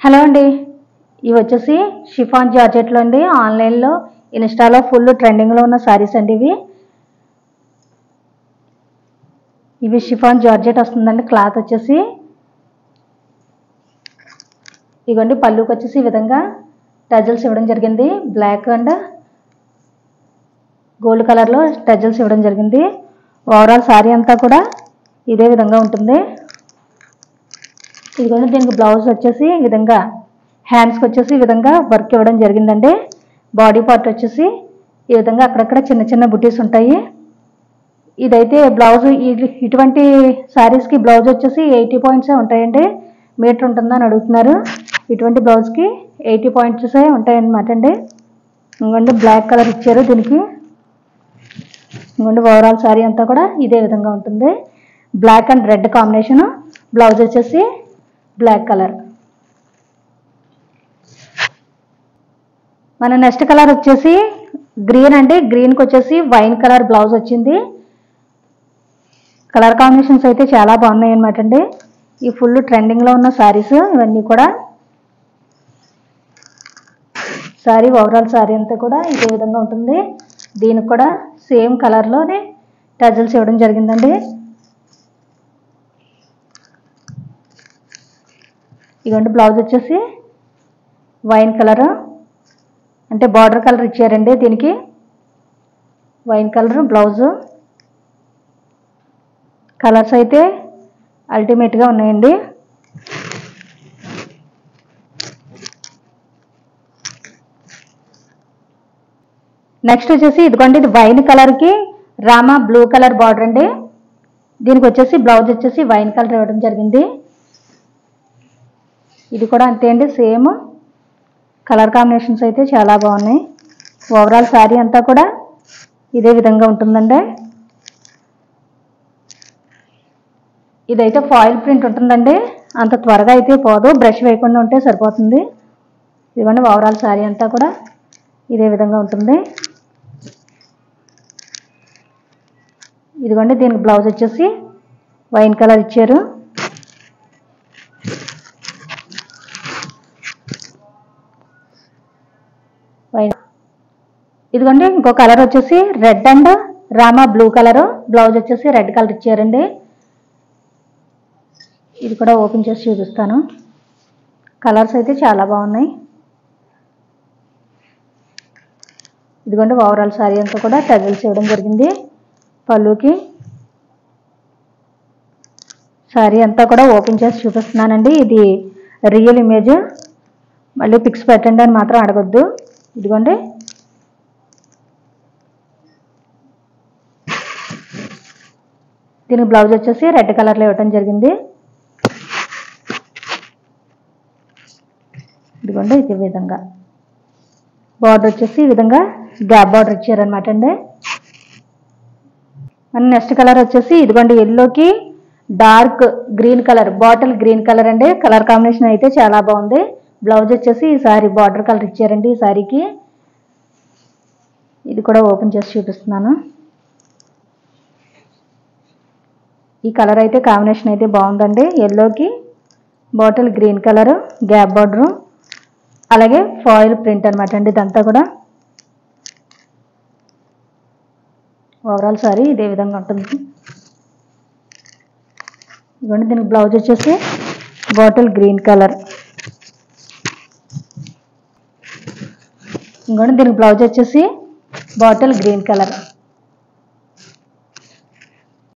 Hello అండి. ఇవి వచ్చేసి షిఫాన్ జార్జెట్లో అండి. ఆన్లైన్లో ఇన్స్టాలో ఫుల్ ట్రెండింగ్లో ఉన్న శారీస్ అండి. ఇవి షిఫాన్ జార్జెట్ వస్తుందండి. క్లాత్ వచ్చేసి ఇవ్వండి. పళ్ళుకి వచ్చేసి ఈ విధంగా టజల్స్ ఇవ్వడం జరిగింది. బ్లాక్ అండ్ గోల్డ్ కలర్లో టజల్స్ ఇవ్వడం జరిగింది. ఓవరాల్ శారీ అంతా కూడా ఇదే విధంగా ఉంటుంది. ఇదిగోండి. దీనికి బ్లౌజ్ వచ్చేసి ఈ విధంగా హ్యాండ్స్కి వచ్చేసి ఈ విధంగా వర్క్ ఇవ్వడం జరిగిందండి. బాడీ పార్ట్ వచ్చేసి ఈ విధంగా అక్కడక్కడ చిన్న చిన్న బుటీస్ ఉంటాయి. ఇదైతే బ్లౌజ్ ఇటువంటి శారీస్కి బ్లౌజ్ వచ్చేసి 80 పాయింట్సే ఉంటాయండి. మీటర్ ఉంటుందని అడుగుతున్నారు. ఇటువంటి బ్లౌజ్కి 80 పాయింట్సే ఉంటాయన్నమాట అండి. ఇంకోండి బ్లాక్ కలర్ ఇచ్చారు దీనికి. ఇంకోండి ఓవరాల్ శారీ అంతా కూడా ఇదే విధంగా ఉంటుంది. Black and red combination. Blouse వచ్చేసి బ్లాక్ కలర్. మన నెక్స్ట్ కలర్ వచ్చేసి గ్రీన్ అండి. గ్రీన్కి వచ్చేసి వైన్ కలర్ బ్లౌజ్ వచ్చింది. కలర్ కాంబినేషన్స్ అయితే చాలా బాగున్నాయి అన్నమాట అండి. ఈ ఫుల్ ట్రెండింగ్లో ఉన్న శారీస్ ఇవన్నీ కూడా. శారీ ఓవరాల్ శారీ అంతా కూడా ఇదే విధంగా ఉంటుంది. దీనికి కూడా సేమ్ కలర్లోనే టజల్స్ ఇవ్వడం జరిగిందండి. ఇదిగోండి బ్లౌజ్ వచ్చేసి వైన్ కలర్ అంటే బార్డర్ కలర్ ఇచ్చారండి. దీనికి వైన్ కలర్ బ్లౌజు. కలర్స్ అయితే అల్టిమేట్గా ఉన్నాయండి. నెక్స్ట్ వచ్చేసి ఇదిగోండి. ఇది వైన్ కలర్కి రామా బ్లూ కలర్ బార్డర్ అండి. దీనికి వచ్చేసి బ్లౌజ్ వచ్చేసి వైన్ కలర్ ఇవ్వడం జరిగింది. ఇది కూడా అంతే అండి. సేమ్ కలర్ కాంబినేషన్స్ అయితే చాలా బాగున్నాయి. ఓవరాల్ శారీ అంతా కూడా ఇదే విధంగా ఉంటుందండి. ఇదైతే ఫాయిల్ ప్రింట్ ఉంటుందండి. అంత త్వరగా అయితే పోదు. బ్రష్ వేయకుండా ఉంటే సరిపోతుంది. ఇదిగోండి ఓవరాల్ శారీ అంతా కూడా ఇదే విధంగా ఉంటుంది. ఇదిగోండి. దీనికి బ్లౌజ్ వచ్చేసి వైన్ కలర్ ఇచ్చారు. ఇదిగోండి ఇంకో కలర్ వచ్చేసి red and Rama blue colour. Blouse వచ్చేసి రెడ్ కలర్ ఇచ్చారండి. ఇది కూడా ఓపెన్ చేసి చూపిస్తాను. కలర్స్ అయితే చాలా బాగున్నాయి. ఇదిగోండి ఓవరాల్ శారీ అంతా కూడా టజల్స్ ఇవ్వడం జరిగింది. పళ్ళుకి శారీ అంతా కూడా ఓపెన్ చేసి చూపిస్తున్నానండి. ఇది రియల్ ఇమేజ్. మళ్ళీ పిక్స్ పెట్టండి అని మాత్రం అడగొద్దు. ఇదిగోండి. దీనికి బ్లౌజ్ వచ్చేసి రెడ్ కలర్లో ఇవ్వడం జరిగింది. ఇదిగోండి. ఇది విధంగా బార్డర్ వచ్చేసి ఈ విధంగా గ్యాప్ బార్డర్ ఇచ్చారనమాట అండి. మన నెక్స్ట్ కలర్ వచ్చేసి ఇదిగోండి. ఎల్లోకి dark green colour, bottle green colour అండి. కలర్ కాంబినేషన్ అయితే చాలా బాగుంది. బ్లౌజ్ వచ్చేసి ఈ సారీ బార్డర్ కలర్ ఇచ్చారండి ఈ సారీకి. ఇది కూడా ఓపెన్ చేసి చూపిస్తున్నాను. ఈ కలర్ అయితే కాంబినేషన్ అయితే బాగుందండి. ఎల్లోకి bottle green colour, gap border, అలాగే ఫాయిల్ ప్రింట్ అనమాట అండి ఇదంతా కూడా. ఓవరాల్ సారీ ఇదే విధంగా ఉంటుంది. ఇదిగోండి. దీనికి బ్లౌజ్ వచ్చేసి బాటిల్ గ్రీన్ కలర్. ఇంకోటి దీనికి బ్లౌజ్ వచ్చేసి బాటిల్ గ్రీన్ కలర్.